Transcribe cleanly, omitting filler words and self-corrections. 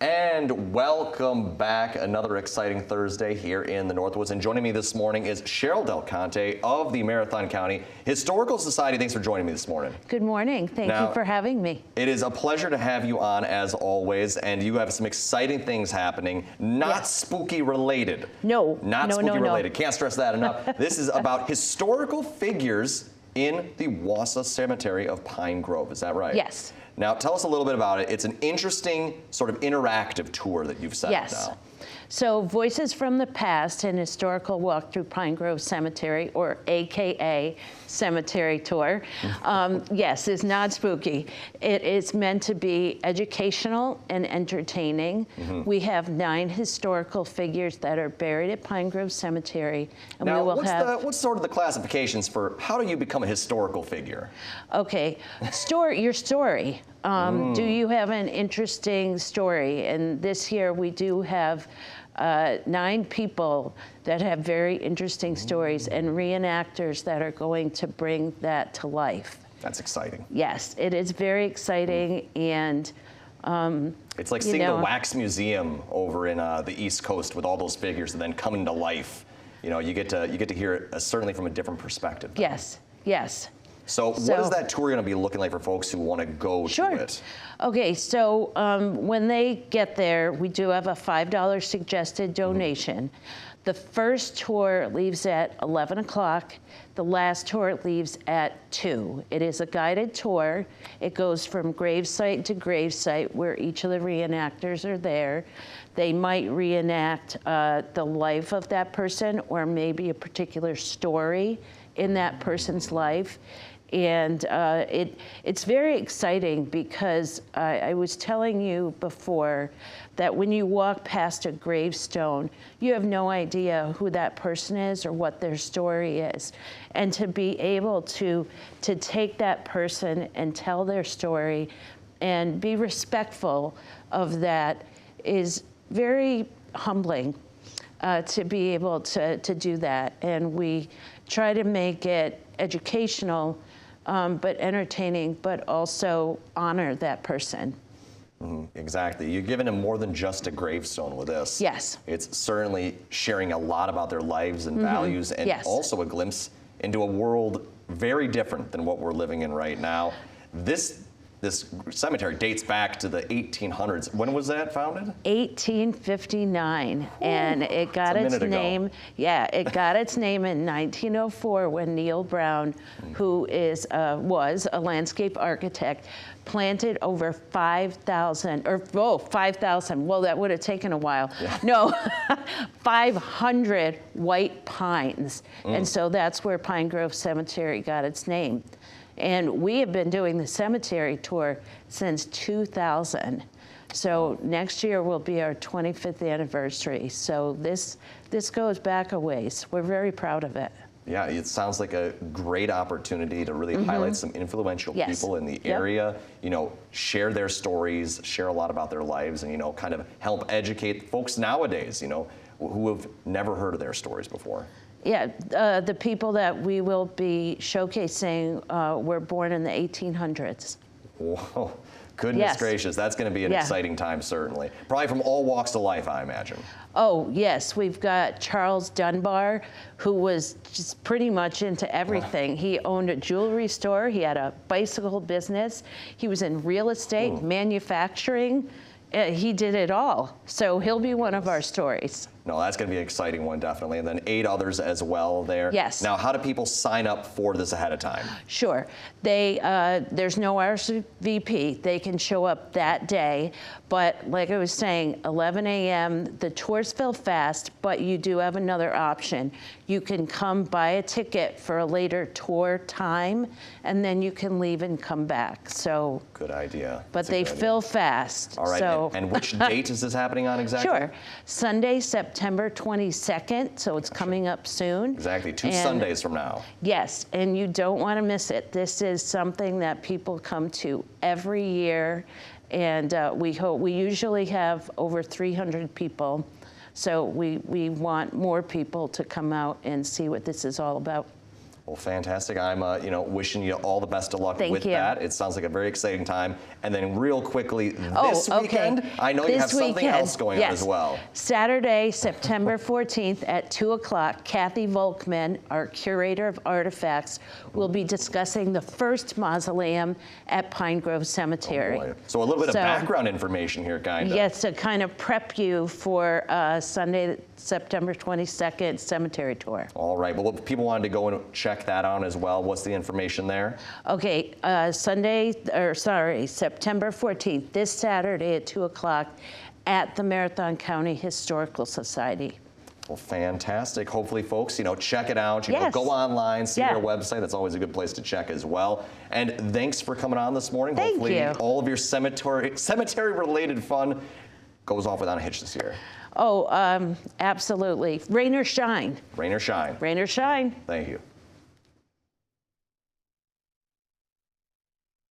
And welcome back. Another exciting Thursday here in the Northwoods. And joining me this morning is Cheryl Del Conte of the Marathon County Historical Society. Thanks for joining me this morning. Good morning. Thank you for having me. It is a pleasure to have you on as always. And you have some exciting things happening, not spooky related. No. Not spooky related. Can't stress that enough. This is about historical figures in the Wausau Cemetery of Pine Grove. Is that right? Yes. Now, tell us a little bit about it. It's an interesting sort of interactive tour that you've set up now. So, Voices from the Past, an historical walk through Pine Grove Cemetery, or AKA Cemetery Tour. Yes, it's not spooky. It is meant to be educational and entertaining. We have 9 historical figures that are buried at Pine Grove Cemetery. And now, we will what's sort of the classifications for how do you become a historical figure? Okay, your story. Do you have an interesting story? And this year we do have 9 people that have very interesting stories and reenactors that are going to bring that to life. That's exciting. Yes, it is very exciting, and it's like seeing the Wax Museum over in the East Coast with all those figures and then coming to life. You know, you get to hear it certainly from a different perspective. Yes, yes. So what is that tour going to be looking like for folks who want to go to it? Okay, so when they get there, we do have a $5 suggested donation. The first tour leaves at 11 o'clock. The last tour leaves at 2. It is a guided tour. It goes from gravesite to gravesite where each of the reenactors are there. They might reenact the life of that person or maybe a particular story in that person's life. And it's very exciting because I was telling you before that when you walk past a gravestone, you have no idea who that person is or what their story is. And to be able to take that person and tell their story and be respectful of that is very humbling to be able to do that. And we try to make it educational, but entertaining, but also honor that person. Exactly. You're giving them more than just a gravestone with this. Yes. It's certainly sharing a lot about their lives and values, and also a glimpse into a world very different than what we're living in right now. This cemetery dates back to the 1800s. When was that founded? 1859, and it got its name. Yeah, it got its name in 1904 when Neil Brown, who was a landscape architect, planted over 5,000, well, that would have taken a while. Yeah. No, 500 white pines, and so that's where Pine Grove Cemetery got its name. And we have been doing the cemetery tour since 2000. So next year will be our 25th anniversary. So this goes back a ways. We're very proud of it. Yeah, it sounds like a great opportunity to really highlight some influential people in the area, you know, share their stories, share a lot about their lives, and, you know, kind of help educate folks nowadays, you know, who have never heard of their stories before. Yeah, the people that we will be showcasing were born in the 1800s. Whoa, goodness gracious. That's going to be an exciting time, certainly. Probably from all walks of life, I imagine. Oh, yes. We've got Charles Dunbar, who was just pretty much into everything. He owned a jewelry store. He had a bicycle business. He was in real estate, manufacturing. He did it all. So he'll be one of our stories. No, that's going to be an exciting one, definitely. And then 8 others as well there. Yes. Now, how do people sign up for this ahead of time? Sure. There's no RSVP. They can show up that day. But like I was saying, 11 a.m., the tours fill fast, but you do have another option. You can come buy a ticket for a later tour time, and then you can leave and come back. So good idea. But they fill fast. All right. So. And which date is this happening on exactly? Sure. Sunday, September 22nd, so it's coming up soon. Exactly, 2 Sundays from now. Yes, and you don't want to miss it. This is something that people come to every year, and we usually have over 300 people, so we want more people to come out and see what this is all about. Well, fantastic. I'm, wishing you all the best of luck Thank with you. that. It sounds like a very exciting time. And then real quickly, Oh, this okay. weekend, I know you have something else going on as well. Saturday, September 14th at 2 o'clock, Kathy Volkman, our curator of artifacts, will be discussing the first mausoleum at Pine Grove Cemetery. Oh, boy. So a little bit of background information here, kind of. Yes, to kind of prep you for Sunday, September 22nd cemetery tour. All right. Well, if people wanted to go and check that out as well, what's the information there? Okay, September 14th, this Saturday at 2 o'clock at the Marathon County Historical Society. Well, fantastic. Hopefully, folks, check it out. Yes. Go online, see their website. That's always a good place to check as well. And thanks for coming on this morning. Thank Hopefully, you. all of your cemetery-related fun goes off without a hitch this year. Oh, absolutely. Rain or shine. Rain or shine. Rain or shine. Thank you.